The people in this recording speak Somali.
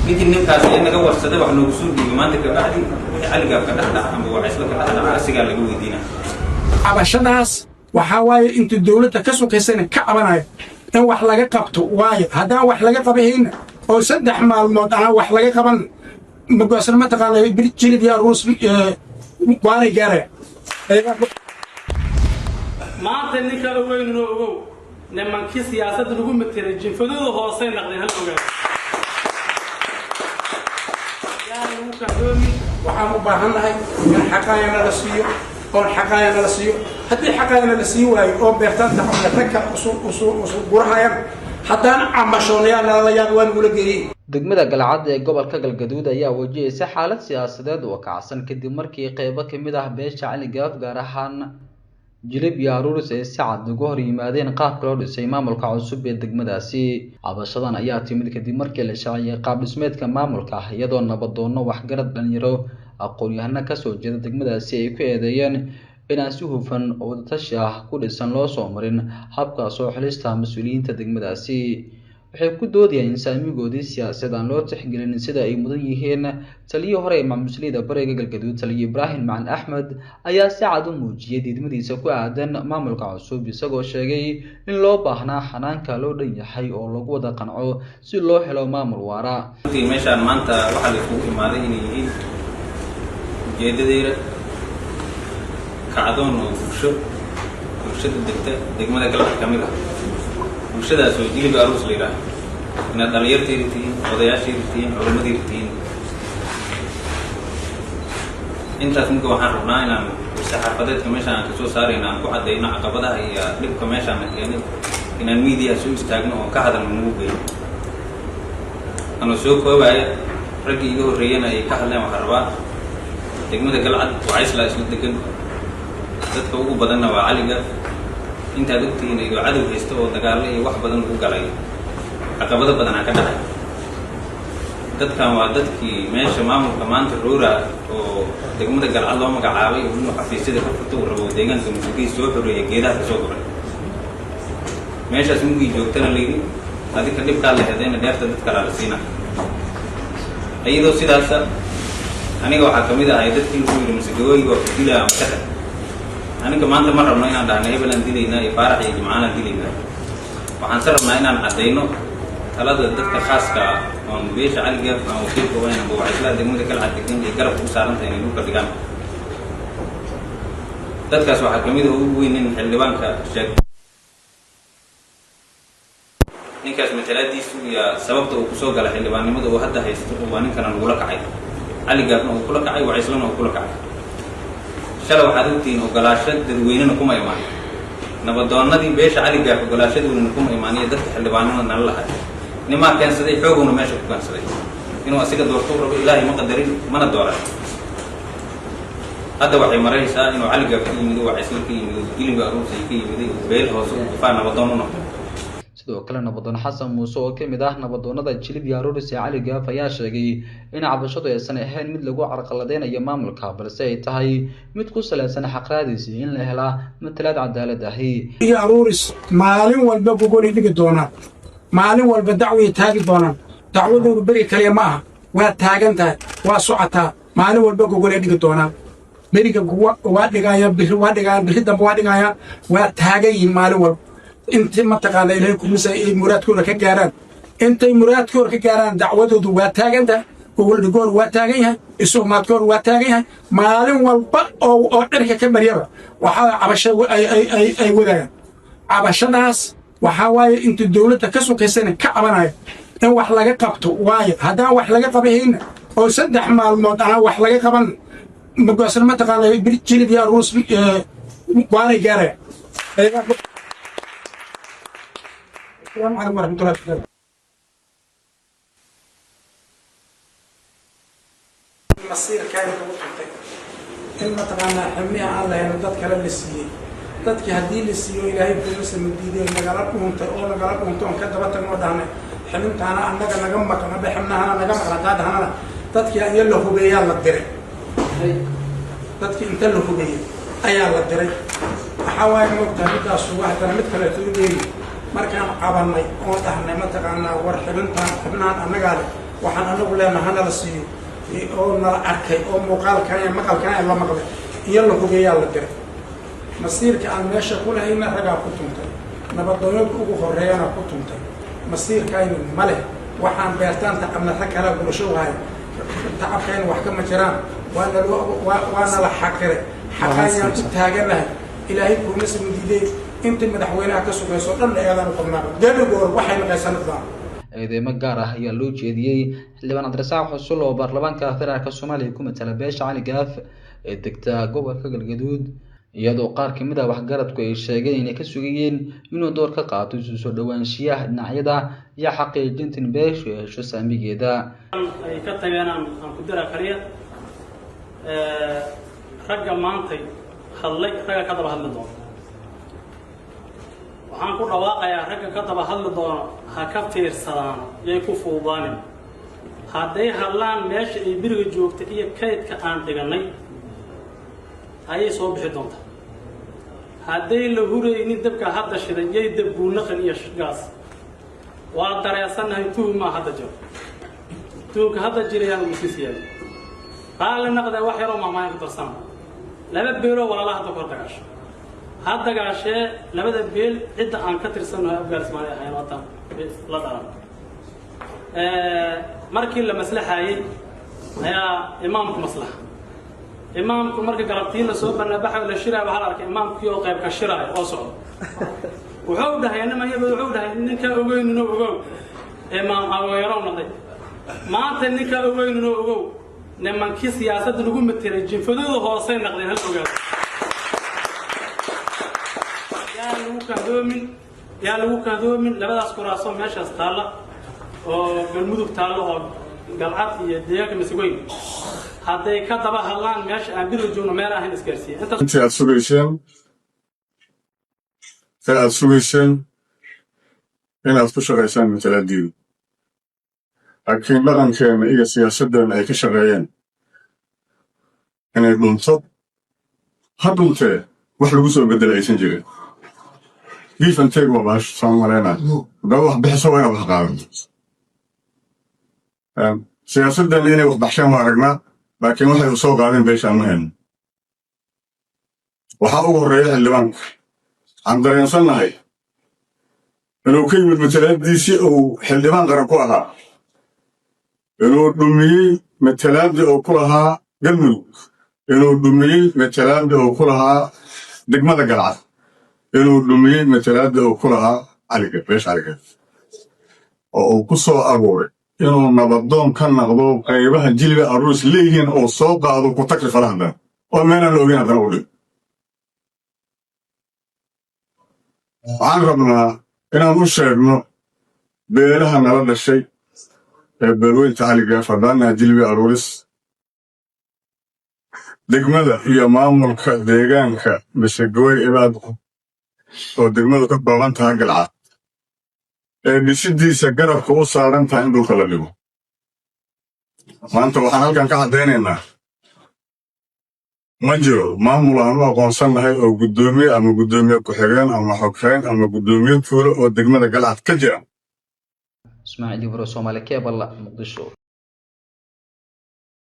نيجي نمكاس إنك ورثة ده وحنا وصول ما أنت كبعدي على جاب كده لا عم بوعيس لك لا على سجال لجوا دينا عباشناس وحواي أنت الدولة كسو كيسنا كعبنا إن وحلاقة قبته وايد هذا وحلاقة قبهين أو صدق مع الموت أنا وحلاقة قبل مقصر ما تقال بريتشيل ديا روس وانا جاري ما تنيك أوين نوعو لما كي سياسة نقول مترجم فدو هوسين نقدين هالأوجات يعني ممكن دومي وحنا باهناي من حقايا نلسيو أو حقايا نلسيو هذه حقايا نلسيو هاي أو بيرتان تعمل تك أصول قرحايا حتى عمشوني أنا لا يدوان ولا جري degmada galcad ee gobolka galgaduud ayaa wajahaysa xaalad siyaasadeed oo kacsan kadib markii qaybo kamid ah beesha Cali Gaaf gaar ahaan jilib iyo aruuris ay si cad uga hor yimaadeen qaabka loo dhisay maamulka cusub ee degmadaasi cabashadan ayaa timid kadib markii la shaaciyay qaab dhismeedka maamulka iyadoo nabadoono waxgarad dhalinyaro aqoon-yahano ka soo jeeda degmadaasi ay ku eedeeyeen inaan si hufan oo tashi ah ku dhisan loo soo marin habka soo xilista mas'uuliyiinta degmadaasi waxay ku doodayeen in saamigoodii siyaasadeed aan loo tixgelin sida ay mudan yihiin taliye hore ee maamulida bariga galgaduud taliye Ibrahim Macalin Axmed ayaa si cad u muujiyay diidmadiisa ku aadan maamulka cusub isagoo sheegay in loo baahnaa xanaanka loo dhan yahay oo lagu wada qanco si loo helo maamul waara meeshaan maanta waxa la isku imaaday inay yihiin jeedadeeda kacdoon oo bulshada degmada galcad kamid ah bulshadaas oo jilib aruus la yiraahdo inaad dhalinyarteeda tihiin odayaasheeda tihiin culimadeeda tihiin intaas marka waxaan rabnaa inaan saxaafadeedka meeshaan aan kasoo saarayna aan ku caddayno caqabadaha iyo dhibka meeshaan na keenay inaan media soo istaagno oo ka hadalno nagu geeyo anoo soo koobaya raggii iga horreeyana ay ka hadleen waxaan rabaa degmada galcad waa isla degan dadka ugu badanna waa Cali Gaaf inta dadkiina iyo cadow haysta oo dagaal iyo wax badan ugu galay caqabado badan ka dhacay dadkan waa dadkii meesha maamulka maanta roora oo degmada galcad loo magacaabay oo inuu xafiisyada ka furto rabo deegaanka musuqii soo xoreeyay geedaha soo goray meeshaas mugii joogtana leeyay adika dhibka la heedayna dheerta dadka la siina ayadoo sidaas aniga waxa kamid ah dadkii lagu yiri musuqooyiga oo dilaa maka aniga maanta ma rabno inaan dhahnay hebelan dilayna iyo faarax iyo jimcaana dilayna waxaan sarabnaa inaan caddayno talada dadka khaaska ah oo beesha Cali Gaaf aan wakiilka wayna waa isla degmada galcad degan iyo garab u saaran tahay inuu ka dhigaan dadkaas waxa kamid ah ugu weyn in xildhibaanka sheeg ninkaas mataladiisu iyo sababta uu ku soo galay xildhibaannimada oo hadda haysto waa ninkana lagu la kacay Cali Gaafna uu kula kacay waa islana uu kula kacay shalay waxaad ogtiin ogolaashada dadweynena kuma imaan nabadoonnadii beesha Cali Gaaf ogolaashadoodana kuma imaan iyo dadka xildhibaanada nala lahay nimaa keensaday xooguna meesha ku keensaday inuu asiga doorto rabo ilaahay ma qadarin mana dooran hadda waxay maraysaa inuu Cali Gaaf ka yimid waa isla ka yimid jilib aruus ka yimid beel hoos u faa nabadoon u noqday sidoo kale nabadoon Xasan Muuse oo kamid ah nabadoonnada jilib aruus ee Cali Gaaf ayaa sheegay in cabashadu aysan ahayn mid lagu carqaladeynayo maamulka balse ay tahay mid ku saleysan xaqraadiisa in la helo matalaad cadaalad ah iyo aruuris maalin walba gogol dhigi doona maalin walba dacwo taagi doona dacwadoodu bari kaliya ma aha waa taagan tahay waa socotaa maalin walba gogol dhigi doona bariga waa dhigaya bixi dambe waa dhigaya waa taagayin maalin walba inta ma taqaana ilaahay ku misay muraadkooda ka gaaraan intay muraadkooda ka gaaraan dacwadoodu waa taagan tahay gogol dhigoor waa taagan yahay isumaadkoor waa taagan yahay maalin walba oo dharka ka mariyaba waxa cabasho ay wadayaan cabashadaas waxa waaye inta dawladda ka suqaysana ka cabanaya in wax laga qabto waayo haddaan wax laga qabayn oo saddex maalmood ana wax laga qaban maqasar ma taqaana jilib iyo aruus waana gaaray السلام عليكم ورحمة الله وبركاته. مصير كان كوتي. إن طبعاً حمية الله يعني ضد كلام السيء. ضد كهدي السيء إلهي في مسلم الدين نجاربهم تقول نجاربهم تون كذبت المدهنة. حميت أنا عندك نجمك أنا بحمنا أنا نجمك على هذا أنا ضد كي يلا هو بيا الله دري. ضد كي أنت له هو بيا أيا الله دري. حوالي مقتدى الصباح ترى متكلم تقولي. markaan qabanay oo dhahnay ma taqaanaa war xibintaan annaga waxaan anagu leenahay hana la siiyo oo nala arkay oo muuqaalkan iyo maqalkan la maqlay iyo la hubiyaa la diray masiirka aan meesha ku lahayna ragaa ku tuntay nabadoonka ugu horeeyana ku tuntay masiirkaynu male waxaan beertaan taqabna rag kala bulsho wahay tacabkayna wax kama jiraan waana la xaqire xaqayaan ku taaganahay ilaahay kuma soo diiday inta madaxweynaha ka sugayso dhan ayadaan u qabnaa gabigoor waxay naqaysanadaan eedeymo gaar ah ayaa loo jeediyey xildhibaan cabdirasaaq xusul oo baarlamaanka federaalka Soomaaliya ku matala beesha Cali Gaaf ee degta gobolka Galgaduud iyadoo qaar ka mid ah waxgaradku ay sheegeen inay ka sugayeen inuu door ka qaato soo dhawaanshiyaha dhinacyada iyo xaqiijinta in beeshu ay hesho saamigeeda ay ka tageen aan ku dara qariya ragga maantay hadlay ragga ka daba hadli doono waxaan ku dhawaaqayaa ragga ka daba hadli doono ha ka fiirsadaan yay ku fuudaanin hadday hadlaan meesha ay biriga joogta iyo kaydka aan dhiganay ayay soo bixi doontaa hadday la huraynin dabka hadda shiday yay dabbuunaqan iyo gaas waa dareesanahay tuhuma hadda jiro tuhumka hadda jirayaan uu sii siyaado qaali naqda wax yaroo maamaayan ku darsana laba beeloo walaalaha hadda kor dagaasho had dagaashee labada beel cidda aan ka tirsanahay Afghanistan ay hayaan watan la dharan markii la maslaxayay ayaa imaamku maslaxa imaamku marka galabtiin la soo banabaxay la shiray waxa la arkay imaamkii oo qayb ka shiray oo socdo wuxuu dhahay wuxuu dhahay ninka ogeynino ogow imaam aweero noqday maanta ninka ogeynino ogow nimankii siyaasadda lagu metelay jinfadooda hoose noqdeen hal ogaado yaa lagu kaadoomin labadaas kuraasoo meeshaas taalla oo galmudug taalla oo galcad iyo deegaanka Masweyn hadday ka daba hadlaan meesha aan biro joogno meel ahayn isgaarsiin inta aad sugayseen inaad ku shaqaysaan matalaadiin laakiin dhaqankeena iyo siyaasaddeena ay ka shaqeeyeen inay dhunto ha dhuntee wax lagu soo bedelay aysan jirin give and take waa baash saan maleynaa hadaba wax bixiso waa inaad wax qaadan siyaasaddeena inay wax baxshaan waa aragnaa laakiin waxay u soo qaadeen beeshaan ma hayno waxaa ugu horreeya xildhibaanka aan dareensannahay inuu ka yimid matalaadiisii uu xildhibaan qaran ku ahaa inuu dhumiyey matalaadii uu ku lahaa galmudug inuu dhumiyey matalaadii uu ku lahaa degmada galcad inuu dhumiyey matalaadii uu ku lahaa beesha caligaaf oo uu ku soo abuuray inuu nabadoon ka naqdo qaybaha jiliga aruus leeyihiin oo soo qaado ku takri falahadan oo meelaan la ogeyn haddana u dhig waxaan rabnaa inaan u sheegno beelaha nala dhashay ee beelweynta caligaaf haddaanaha jiliga aruuris degmada iyo maamulka deegaanka Masagooy ilaad oo degmadu ka kooban tahay galcad ee dhisidiisa garabka u saaran tahay in dhulka la dhigo maanta waxaan halkan ka caddaynaynaa ma jiro maamul aan u aqoonsannahay oo guddoomiye ama guddoomiye ku-xigeen ama xoghayn ama guddoomiye tuulo oo degmada galcad ka jira Ismaaciil Ibro Soomaali Cable Muqdisho